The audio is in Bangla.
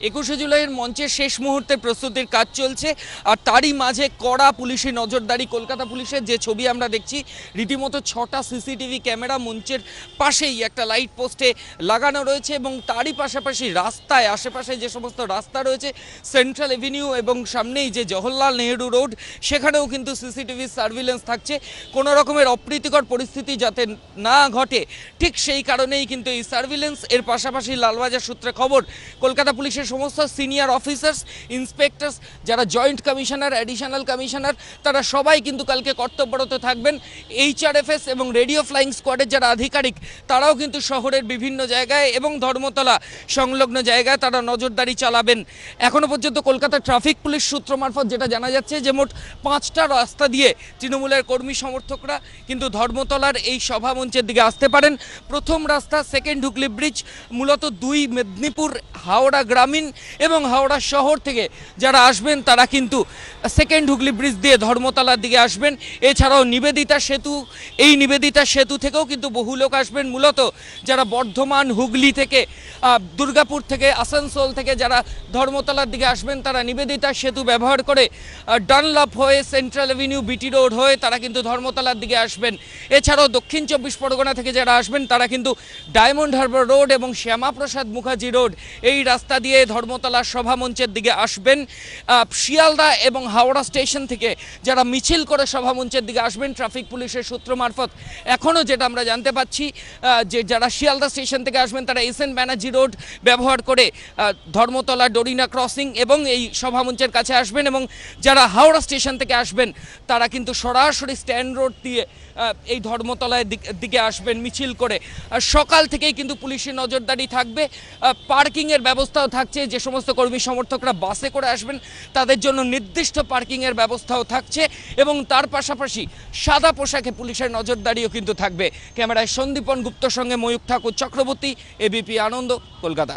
21শে জুলাইয়ের মঞ্চের শেষ মুহূর্তে প্রস্তুতির কাজ চলছে আর তারই মাঝে কড়া পুলিশি নজরদারি। কলকাতা পুলিশের যে ছবি আমরা দেখছি, রীতিমতো 6টা সিসিটিভি ক্যামেরা মঞ্চের পাশেই একটা লাইট পোস্টে লাগানো রয়েছে এবং তারই পাশাপাশি রাস্তায় আশেপাশে যে সমস্ত রাস্তা রয়েছে, সেন্ট্রাল এভিনিউ এবং সামনেই যে জওহরলাল নেহেরু রোড, সেখানেও কিন্তু সিসিটিভি সার্ভিলেন্স থাকছে। কোনো রকমের অপ্রীতিকর পরিস্থিতি যাতে না ঘটে, ঠিক সেই কারণেই কিন্তু এই সার্ভিলেন্স। এর পাশাপাশি লালবাজার সূত্রে খবর, কলকাতা পুলিশের সমস্ত সিনিয়র অফিসার্স, ইন্সপেক্টরস, যারা জয়েন্ট কমিশনার, অ্যাডিশনাল কমিশনার, তারা সবাই কিন্তু কালকে কর্তব্যরত থাকবেন। HRFS এবং রেডিও ফ্লাইং স্কোয়াডের যারা আধিকারিক, তারাও কিন্তু শহরের বিভিন্ন জায়গায় এবং ধর্মতলা সংলগ্ন জায়গায় তারা নজরদারি চালাবেন। এখনও পর্যন্ত কলকাতা ট্রাফিক পুলিশ সূত্র মারফত যেটা জানা যাচ্ছে যে মোট 5টা রাস্তা দিয়ে তৃণমূলের কর্মী সমর্থকরা কিন্তু ধর্মতলার এই সভা মঞ্চের দিকে আসতে পারেন। প্রথম রাস্তা সেকেন্ড হুগলি ব্রিজ, মূলত 2 মেদিনীপুর, হাওড়া গ্রামীণ এবং হাওড়া শহর থেকে যারা আসবেন তারা কিন্তু সেকেন্ড হুগলি ব্রিজ দিয়ে ধর্মতলার দিকে আসবেন। এছাড়াও নিবেদিতা সেতু, এই নিবেদিতা সেতু থেকেও কিন্তু বহু লোক আসবেন, মূলত যারা বর্ধমান, হুগলি থেকে, দুর্গাপুর থেকে, আসানসোল থেকে যারা ধর্মতলার দিকে আসবেন তারা নিবেদিতা সেতু ব্যবহার করে ডানলপ হয়ে সেন্ট্রাল এভিনিউ, বিটি রোড হয়ে তারা কিন্তু ধর্মতলার দিকে আসবেন। এছাড়াও দক্ষিণ 24 পরগনা থেকে যারা আসবেন তারা কিন্তু ডায়মন্ড হারবার রোড এবং শ্যামাপ্রসাদ মুখার্জি রোড, এই রাস্তা দিয়ে ধর্মতলার সভা মঞ্চের দিকে আসবেন। শিয়ালদা এবং হাওড়া স্টেশন থেকে যারা মিছিল করে সভা মঞ্চের দিকে আসবেন, ট্রাফিক পুলিশের সূত্র মারফত এখনও যেটা আমরা জানতে পাচ্ছি যে যারা শিয়ালদা স্টেশন থেকে আসবেন তারা SN ব্যানার্জি রোড ব্যবহার করে ধর্মতলা, ডোরিনা ক্রসিং এবং এই সভা মঞ্চের কাছে আসবেন এবং যারা হাওড়া স্টেশন থেকে আসবেন তারা কিন্তু সরাসরি স্ট্যান্ড রোড দিয়ে এই ধর্মতলায় দিকে আসবেন মিছিল করে। সকাল থেকেই কিন্তু পুলিশের নজরদারি থাকবে, পার্কিংয়ের ব্যবস্থাও থাকছে। যে সমস্ত কর্মী সমর্থকরা বাসে করে আসবেন তাদের জন্য নির্দিষ্ট পার্কিংয়ের ব্যবস্থাও থাকছে এবং তার পাশাপাশি সাদা পোশাকে পুলিশের নজরদারিও কিন্তু থাকবে। ক্যামেরায় সন্দীপন গুপ্তর সঙ্গে ময়ূখ ঠাকুর চক্রবর্তী, ABP আনন্দ, কলকাতা।